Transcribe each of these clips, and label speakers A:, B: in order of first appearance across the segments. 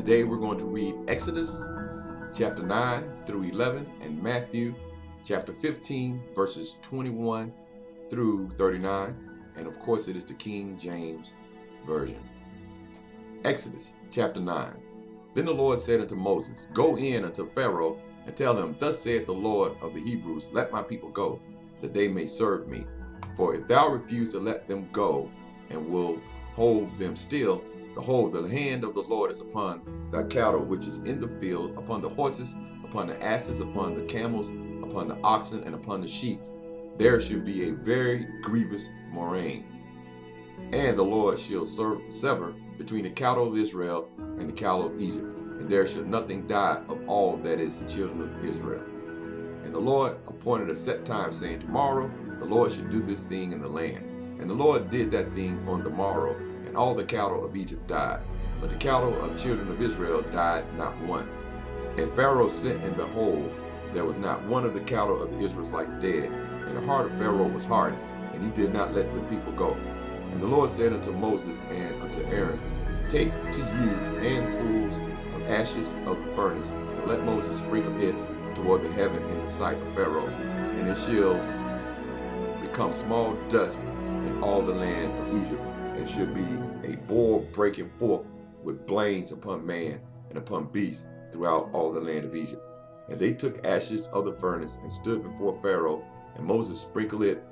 A: Today we're going to read Exodus chapter 9 through 11 and Matthew chapter 15 verses 21 through 39. And of course it is the King James Version. Exodus chapter 9. Then the Lord said unto Moses, Go in unto Pharaoh and tell him, Thus saith the Lord of the Hebrews, Let my people go, that they may serve me. For if thou refuse to let them go, and will hold them still, behold, the hand of the Lord is upon thy cattle which is in the field, upon the horses, upon the asses, upon the camels, upon the oxen, and upon the sheep. There shall be a very grievous murrain. And the Lord shall sever between the cattle of Israel and the cattle of Egypt, and there shall nothing die of all that is the children of Israel. And the Lord appointed a set time, saying, Tomorrow the Lord shall do this thing in the land. And the Lord did that thing on the morrow, and all the cattle of Egypt died. But the cattle of children of Israel died not one. And Pharaoh sent, and behold, there was not one of the cattle of the Israelites dead. And the heart of Pharaoh was hardened, and he did not let the people go. And the Lord said unto Moses and unto Aaron, Take to you handfuls of ashes of the furnace, and let Moses sprinkle it toward the heaven in the sight of Pharaoh, and it shall become small dust in all the land of Egypt, and shall be a boil breaking forth with blains upon man and upon beast throughout all the land of Egypt. And they took ashes of the furnace and stood before Pharaoh, and Moses sprinkled it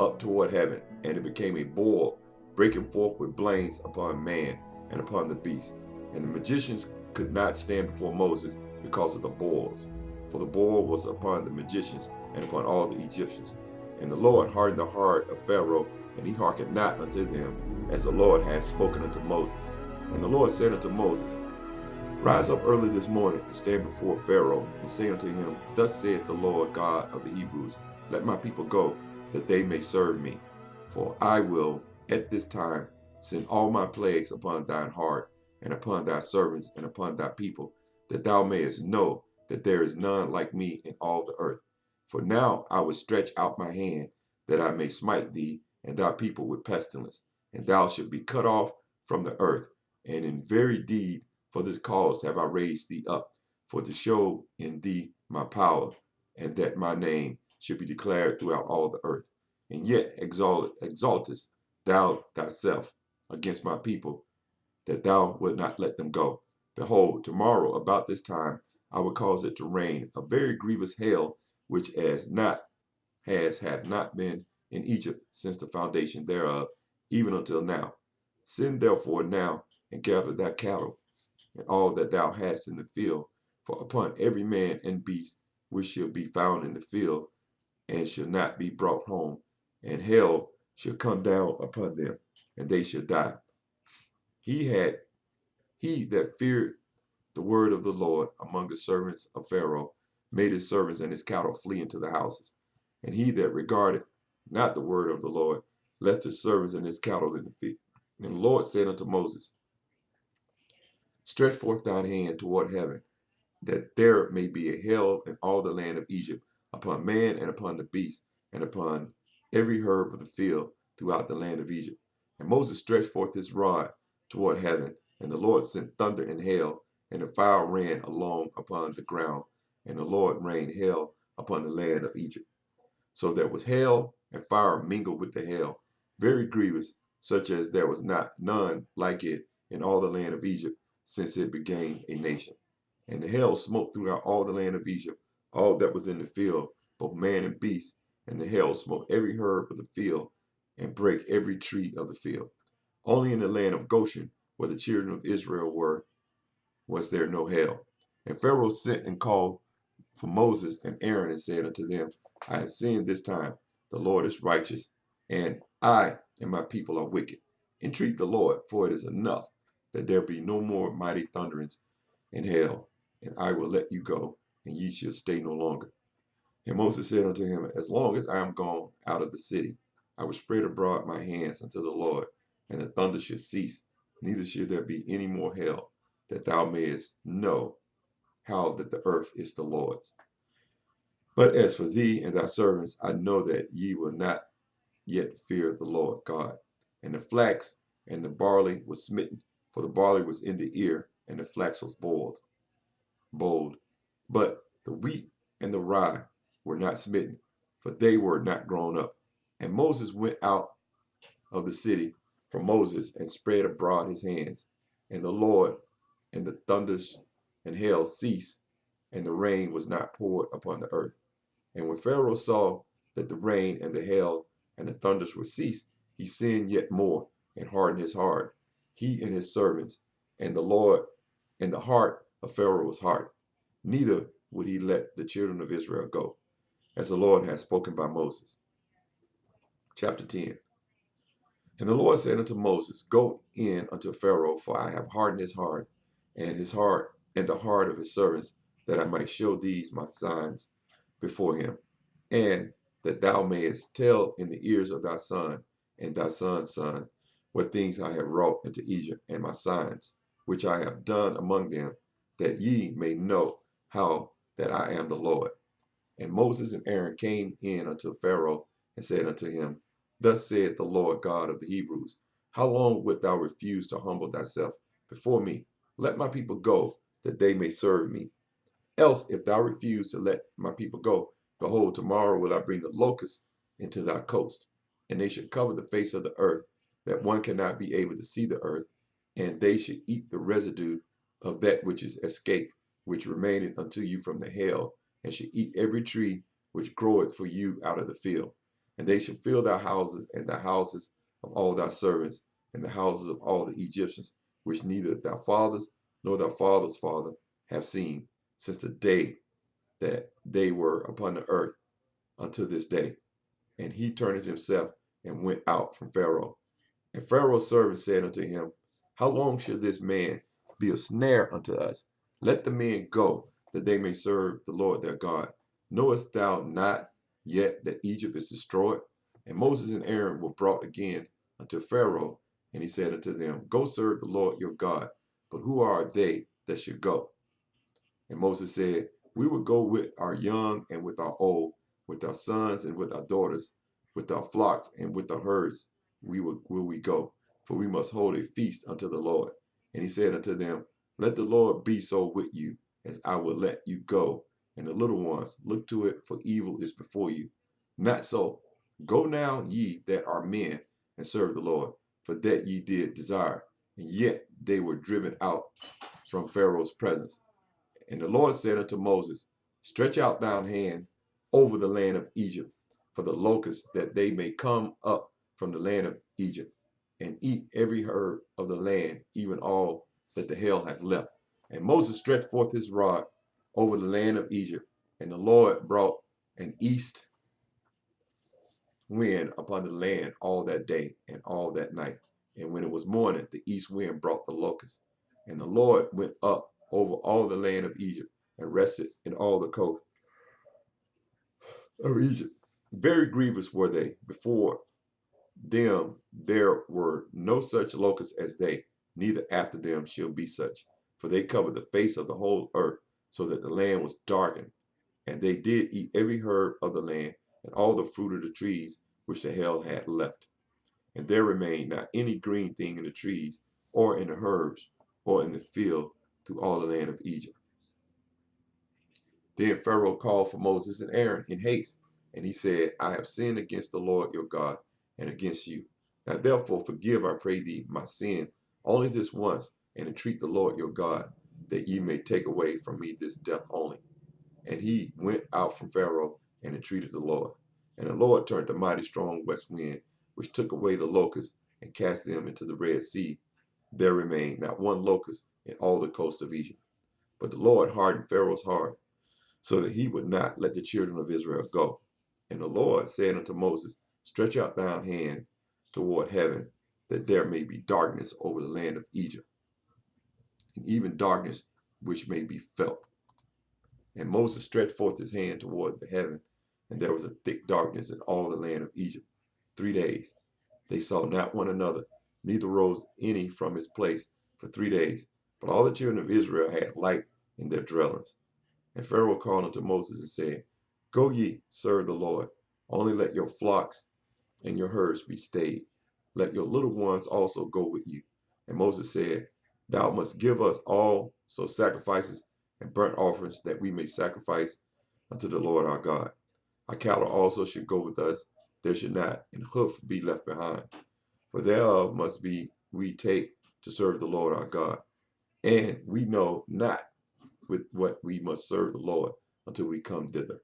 A: up toward heaven, and it became a boil breaking forth with blains upon man and upon the beast. And the magicians could not stand before Moses because of the boils, for the boil was upon the magicians and upon all the Egyptians. And the Lord hardened the heart of Pharaoh, and he hearkened not unto them, as the Lord had spoken unto Moses. And the Lord said unto Moses, Rise up early this morning, and stand before Pharaoh, and say unto him, Thus saith the Lord God of the Hebrews, Let my people go, that they may serve me. For I will at this time send all my plagues upon thine heart, and upon thy servants, and upon thy people, that thou mayest know that there is none like me in all the earth. For now I will stretch out my hand, that I may smite thee and thy people with pestilence, and thou shalt be cut off from the earth. And in very deed for this cause have I raised thee up, for to show in thee my power, and that my name should be declared throughout all the earth. And yet exaltest thou thyself against my people, that thou wilt not let them go. Behold, tomorrow about this time I will cause it to rain a very grievous hail, which hath not been in Egypt since the foundation thereof, even until now. Send therefore now and gather thy cattle and all that thou hast in the field, for upon every man and beast which shall be found in the field, and shall not be brought home, and hail shall come down upon them, and they shall die. He that feared the word of the Lord among the servants of Pharaoh made his servants and his cattle flee into the houses. And he that regarded not the word of the Lord left his servants and his cattle in the field. And the Lord said unto Moses, Stretch forth thine hand toward heaven, that there may be a hail in all the land of Egypt, upon man and upon the beast, and upon every herb of the field throughout the land of Egypt. And Moses stretched forth his rod toward heaven, and the Lord sent thunder and hail, and the fire ran along upon the ground, and the Lord rained hail upon the land of Egypt. So there was hail and fire mingled with the hail, very grievous, such as there was none like it in all the land of Egypt, since it became a nation. And the hail smote throughout all the land of Egypt, all that was in the field, both man and beast. And the hail smote every herb of the field, and brake every tree of the field. Only in the land of Goshen, where the children of Israel were, was there no hail. And Pharaoh sent and called for Moses and Aaron, and said unto them, I have sinned this time. The Lord is righteous, and I and my people are wicked. Entreat the Lord, for it is enough that there be no more mighty thunderings and hail, and I will let you go, and ye shall stay no longer. And Moses said unto him, As long as I am gone out of the city, I will spread abroad my hands unto the Lord, and the thunder shall cease, neither shall there be any more hail, that thou mayest know how that the earth is the Lord's. But as for thee and thy servants, I know that ye will not yet fear the Lord God. And the flax and the barley was smitten, for the barley was in the ear, and the flax was bold. But the wheat and the rye were not smitten, for they were not grown up. And Moses went out of the city from Moses and spread abroad his hands. And the Lord and the thunders and hail ceased, and the rain was not poured upon the earth. And when Pharaoh saw that the rain and the hail and the thunders were ceased, he sinned yet more and hardened his heart, he and his servants. And the Lord and the heart of Pharaoh was hard. Neither would he let the children of Israel go, as the Lord had spoken by Moses. Chapter 10. And the Lord said unto Moses, Go in unto Pharaoh, for I have hardened his heart, and the heart of his servants, that I might show these my signs before him, and that thou mayest tell in the ears of thy son and thy son's son what things I have wrought into Egypt, and my signs, which I have done among them, that ye may know how that I am the Lord. And Moses and Aaron came in unto Pharaoh and said unto him, Thus saith the Lord God of the Hebrews, How long wilt thou refuse to humble thyself before me? Let my people go, that they may serve me. Else, if thou refuse to let my people go, behold, tomorrow will I bring the locusts into thy coast, and they should cover the face of the earth, that one cannot be able to see the earth, and they should eat the residue of that which is escaped, which remaineth unto you from the hail, and should eat every tree which groweth for you out of the field. And they shall fill thy houses and the houses of all thy servants, and the houses of all the Egyptians, which neither thy fathers nor thy father's father have seen, since the day that they were upon the earth unto this day. And he turned himself and went out from Pharaoh. And Pharaoh's servants said unto him, How long shall this man be a snare unto us? Let the men go, that they may serve the Lord their God. Knowest thou not yet that Egypt is destroyed? And Moses and Aaron were brought again unto Pharaoh, and he said unto them, Go serve the Lord your God. But who are they that should go? And Moses said, We will go with our young and with our old, with our sons and with our daughters, with our flocks and with our herds. Will we go, for we must hold a feast unto the Lord. And he said unto them, Let the Lord be so with you, as I will let you go. And the little ones, look to it, for evil is before you. Not so. Go now, ye that are men, and serve the Lord, for that ye did desire. And yet they were driven out from Pharaoh's presence. And the Lord said unto Moses, Stretch out thine hand over the land of Egypt for the locusts, that they may come up from the land of Egypt, and eat every herb of the land, even all that the hail hath left. And Moses stretched forth his rod over the land of Egypt, and the Lord brought an east wind upon the land all that day and all that night. And when it was morning, the east wind brought the locusts. And the Lord went up over all the land of Egypt and rested in all the coast of Egypt. Very grievous were they. Before them there were no such locusts as they, neither after them shall be such. For they covered the face of the whole earth, so that the land was darkened. And they did eat every herb of the land, and all the fruit of the trees which the hail had left. And there remained not any green thing in the trees, or in the herbs, or in the field, through all the land of Egypt. Then Pharaoh called for Moses and Aaron in haste, and he said, I have sinned against the Lord your God, and against you. Now therefore forgive, I pray thee, my sin only this once, and entreat the Lord your God, that ye may take away from me this death only. And he went out from Pharaoh and entreated the Lord. And the Lord turned a mighty strong west wind, which took away the locusts and cast them into the Red Sea. There remained not one locust in all the coast of Egypt. But the Lord hardened Pharaoh's heart, so that he would not let the children of Israel go. And the Lord said unto Moses, Stretch out thine hand toward heaven, that there may be darkness over the land of Egypt, and even darkness which may be felt. And Moses stretched forth his hand toward the heaven, and there was a thick darkness in all the land of Egypt 3 days. They saw not one another, neither rose any from his place for 3 days. But all the children of Israel had light in their dwellings. And Pharaoh called unto Moses and said, Go ye, serve the Lord. Only let your flocks and your herds be stayed. Let your little ones also go with you. And Moses said, Thou must give us also sacrifices and burnt offerings, that we may sacrifice unto the Lord our God. Our cattle also should go with us, there should not an hoof be left behind. For thereof must we take to serve the Lord our God. And we know not with what we must serve the Lord until we come thither.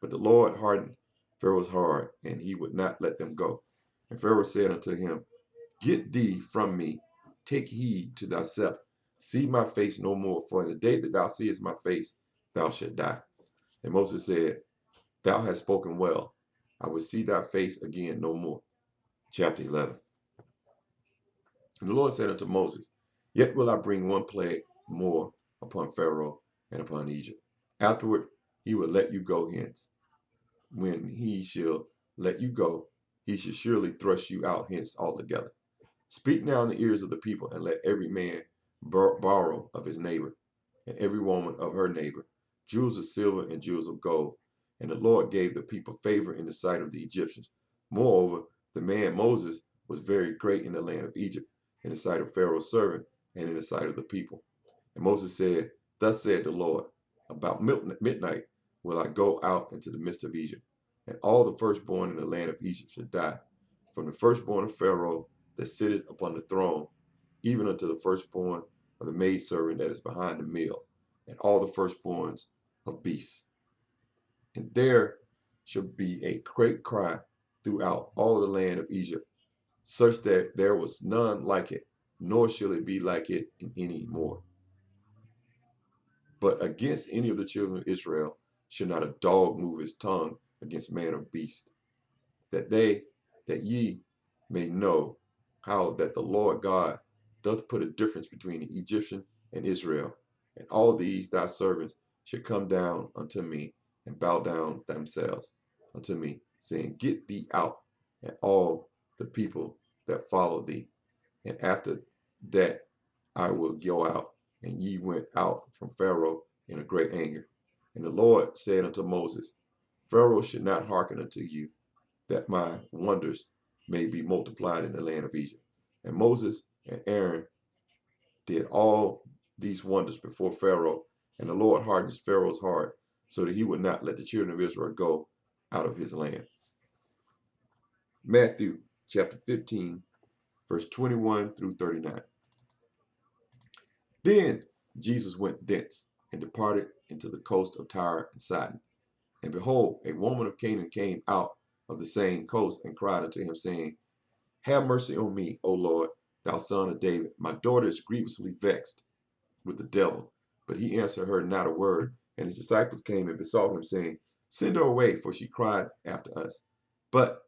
A: But the Lord hardened Pharaoh's heart, and he would not let them go. And Pharaoh said unto him, Get thee from me, take heed to thyself, see my face no more, for in the day that thou seest my face, thou shalt die. And Moses said, Thou hast spoken well, I will see thy face again no more. Chapter 11. And the Lord said unto Moses, Yet will I bring one plague more upon Pharaoh and upon Egypt. Afterward he will let you go hence. When he shall let you go, he shall surely thrust you out hence altogether. Speak now in the ears of the people, and let every man borrow of his neighbor, and every woman of her neighbor, jewels of silver and jewels of gold. And the Lord gave the people favor in the sight of the Egyptians. Moreover, the man Moses was very great in the land of Egypt, in the sight of Pharaoh's servant, and in the sight of the people. And Moses said, Thus said the Lord, About midnight will I go out into the midst of Egypt, and all the firstborn in the land of Egypt shall die, from the firstborn of Pharaoh that sitteth upon the throne, even unto the firstborn of the maidservant that is behind the mill, and all the firstborns of beasts. And there shall be a great cry throughout all the land of Egypt, such that there was none like it, nor shall it be like it in any more. But against any of the children of Israel shall not a dog move his tongue against man or beast, that ye may know how that the Lord God doth put a difference between the Egyptian and Israel. And all these thy servants shall come down unto me, and bow down themselves unto me, saying, Get thee out, and all the people that follow thee. And after that I will go out. And ye went out from Pharaoh in a great anger. And the Lord said unto Moses, Pharaoh should not hearken unto you, that my wonders may be multiplied in the land of Egypt. And Moses and Aaron did all these wonders before Pharaoh, and the Lord hardened Pharaoh's heart, so that he would not let the children of Israel go out of his land. Matthew chapter 15, verse 21 through 39. Then Jesus went thence, and departed into the coast of Tyre and Sidon. And behold, a woman of Canaan came out of the same coast, and cried unto him, saying, Have mercy on me, O Lord, thou son of David. My daughter is grievously vexed with the devil. But he answered her not a word. And his disciples came and besought him, saying, Send her away, for she cried after us. But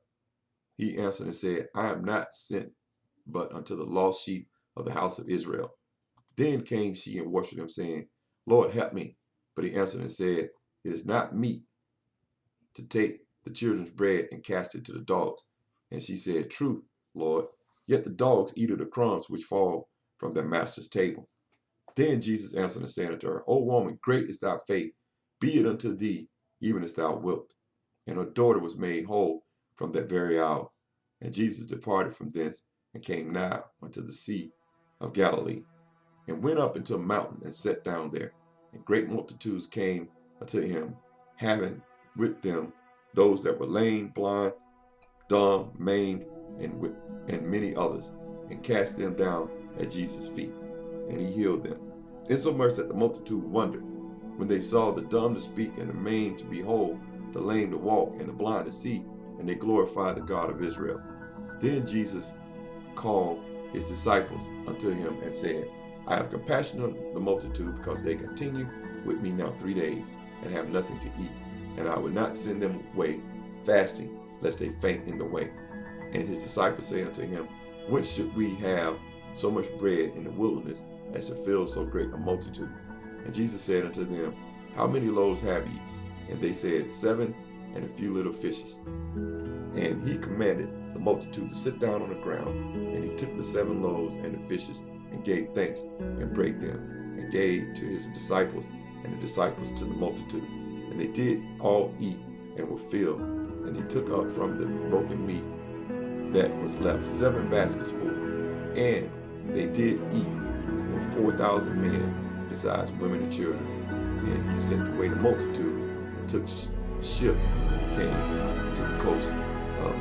A: he answered and said, I am not sent but unto the lost sheep of the house of Israel. Then came she and worshipped him, saying, Lord, help me. But he answered and said, It is not meet to take the children's bread and cast it to the dogs. And she said, Truth, Lord, yet the dogs eat of the crumbs which fall from their master's table. Then Jesus answered and said unto her, O woman, great is thy faith, be it unto thee even as thou wilt. And her daughter was made whole from that very hour. And Jesus departed from thence, and came nigh unto the sea of Galilee, and went up into a mountain, and sat down there. And great multitudes came unto him, having with them those that were lame, blind, dumb, maimed, and many others, and cast them down at Jesus' feet. And he healed them. Insomuch that the multitude wondered when they saw the dumb to speak, and the maimed to be whole, the lame to walk, and the blind to see, and they glorified the God of Israel. Then Jesus called his disciples unto him, and said, I have compassion on the multitude, because they continue with me now 3 days, and have nothing to eat. And I would not send them away fasting, lest they faint in the way. And his disciples say unto him, Whence should we have so much bread in the wilderness, as to fill so great a multitude? And Jesus said unto them, How many loaves have ye? And they said, 7, and a few little fishes. And he commanded the multitude to sit down on the ground. And he took the 7 loaves and the fishes, and gave thanks, and brake them, and gave to his disciples, and the disciples to the multitude. And they did all eat, and were filled. And he took up from the broken meat that was left 7 baskets full. And they did eat, were 4,000 men, besides women and children. And he sent away the multitude and took ship and came to the coast of